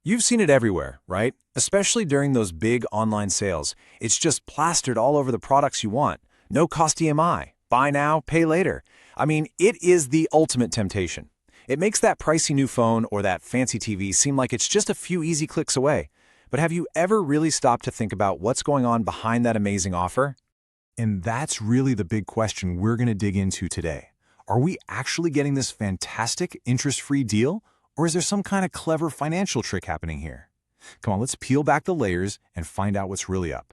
You've seen it everywhere, right? Especially during those big online sales. It's just plastered all over the products you want. No cost EMI. Buy now, pay later. I mean, it is the ultimate temptation. It makes that pricey new phone or that fancy TV seem like it's just a few easy clicks away. But have you ever really stopped to think about what's going on behind that amazing offer? And that's really the big question we're going to dig into today. Are we actually getting this fantastic interest-free deal? Or is there some kind of clever financial trick happening here? Come on, let's peel back the layers and find out what's really up.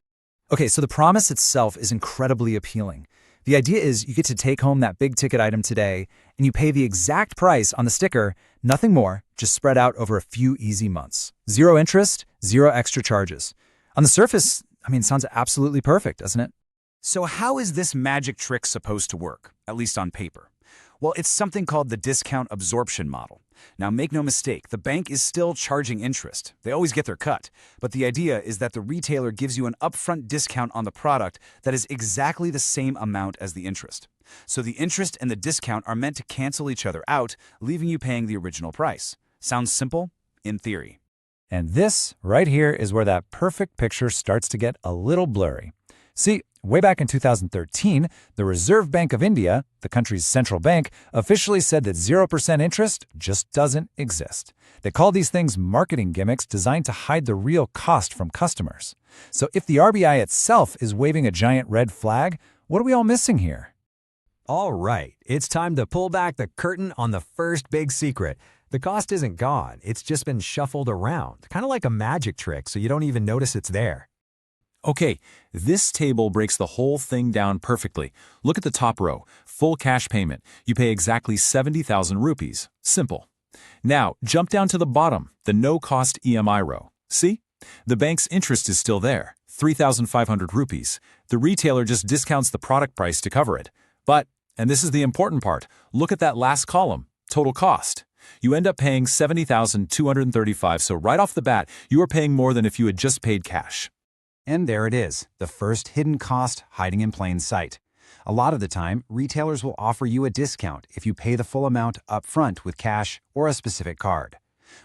Okay, so the promise itself is incredibly appealing. The idea is you get to take home that big ticket item today and you pay the exact price on the sticker, nothing more, just spread out over a few easy months. Zero interest, zero extra charges. On the surface, it sounds absolutely perfect, doesn't it? So how is this magic trick supposed to work, at least on paper? Well, it's something called the discount absorption model. Now, make no mistake, the bank is still charging interest. They always get their cut. But the idea is that the retailer gives you an upfront discount on the product that is exactly the same amount as the interest. So the interest and the discount are meant to cancel each other out, leaving you paying the original price. Sounds simple? In theory. And this right here is where that perfect picture starts to get a little blurry. See, way back in 2013, the Reserve Bank of India, the country's central bank, officially said that 0% interest just doesn't exist. They call these things marketing gimmicks designed to hide the real cost from customers. So if the RBI itself is waving a giant red flag, what are we all missing here? All right, it's time to pull back the curtain on the first big secret. The cost isn't gone, it's just been shuffled around, kind of like a magic trick, so you don't even notice it's there. Okay, this table breaks the whole thing down perfectly. Look at the top row, full cash payment. You pay exactly 70,000 rupees. Simple. Now, jump down to the bottom, the no-cost EMI row. See? The bank's interest is still there, 3,500 rupees. The retailer just discounts the product price to cover it. But, and this is the important part, look at that last column, total cost. You end up paying 70,235, so right off the bat, you are paying more than if you had just paid cash. And there it is, the first hidden cost hiding in plain sight. A lot of the time, retailers will offer you a discount if you pay the full amount up front with cash or a specific card.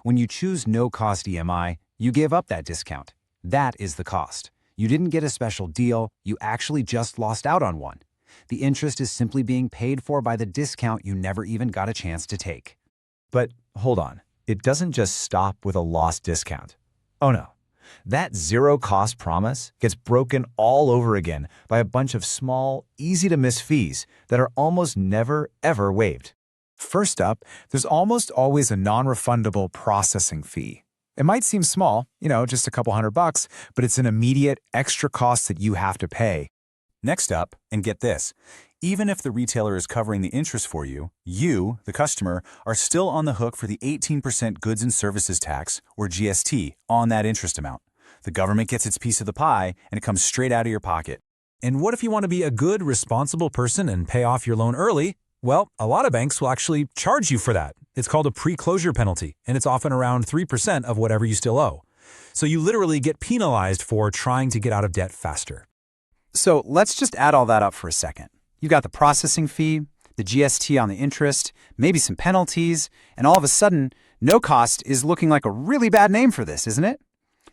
When you choose no-cost EMI, you give up that discount. That is the cost. You didn't get a special deal, you actually just lost out on one. The interest is simply being paid for by the discount you never even got a chance to take. But hold on, it doesn't just stop with a lost discount. Oh no. That zero-cost promise gets broken all over again by a bunch of small, easy-to-miss fees that are almost never, ever waived. First up, there's almost always a non-refundable processing fee. It might seem small, just a couple $100, but it's an immediate extra cost that you have to pay. Next up, and get this, even if the retailer is covering the interest for you, you, the customer, are still on the hook for the 18% goods and services tax, or GST, on that interest amount. The government gets its piece of the pie, and it comes straight out of your pocket. And what if you want to be a good, responsible person and pay off your loan early? Well, a lot of banks will actually charge you for that. It's called a pre-closure penalty, and it's often around 3% of whatever you still owe. So you literally get penalized for trying to get out of debt faster. So let's just add all that up for a second. You've got the processing fee, the GST on the interest, maybe some penalties, and all of a sudden, no cost is looking like a really bad name for this, isn't it?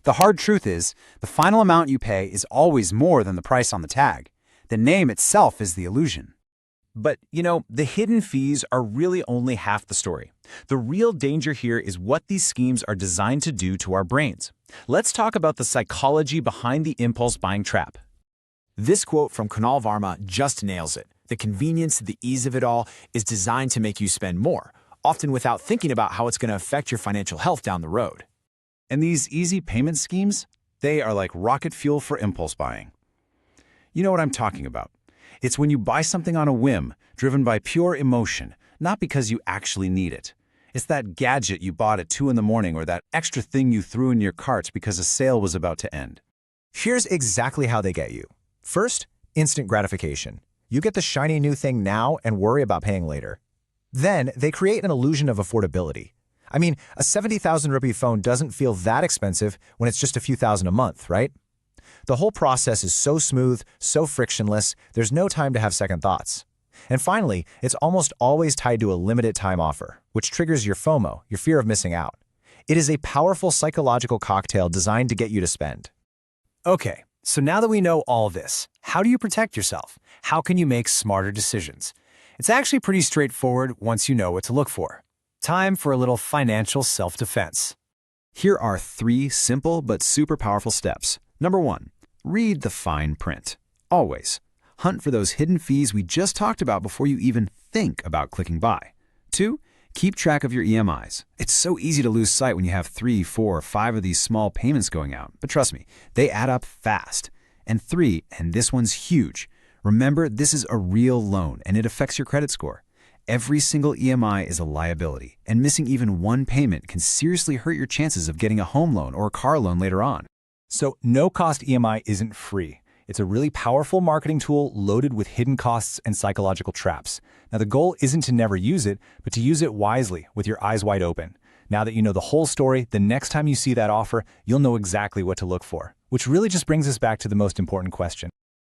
The hard truth is, the final amount you pay is always more than the price on the tag. The name itself is the illusion. But, the hidden fees are really only half the story. The real danger here is what these schemes are designed to do to our brains. Let's talk about the psychology behind the impulse buying trap. This quote from Kunal Varma just nails it. The convenience, the ease of it all is designed to make you spend more, often without thinking about how it's going to affect your financial health down the road. And these easy payment schemes, they are like rocket fuel for impulse buying. You know what I'm talking about. It's when you buy something on a whim, driven by pure emotion, not because you actually need it. It's that gadget you bought at 2 in the morning or that extra thing you threw in your cart because a sale was about to end. Here's exactly how they get you. First, instant gratification. You get the shiny new thing now and worry about paying later. Then, they create an illusion of affordability. A 70,000 rupee phone doesn't feel that expensive when it's just a few thousand a month, right? The whole process is so smooth, so frictionless, there's no time to have second thoughts. And finally, it's almost always tied to a limited time offer, which triggers your FOMO, your fear of missing out. It is a powerful psychological cocktail designed to get you to spend. Okay, so now that we know all this, how do you protect yourself? How can you make smarter decisions? It's actually pretty straightforward once you know what to look for. Time for a little financial self-defense. Here are 3 simple but super powerful steps. Number 1, read the fine print. Always. Hunt for those hidden fees we just talked about before you even think about clicking buy. 2, keep track of your EMIs. It's so easy to lose sight when you have 3, 4, 5 of these small payments going out, but trust me, they add up fast. And 3, and this one's huge, remember this is a real loan and it affects your credit score. Every single EMI is a liability, and missing even one payment can seriously hurt your chances of getting a home loan or a car loan later on. So no-cost EMI isn't free. It's a really powerful marketing tool loaded with hidden costs and psychological traps. Now, the goal isn't to never use it, but to use it wisely with your eyes wide open. Now that you know the whole story, the next time you see that offer, you'll know exactly what to look for. Which really just brings us back to the most important question.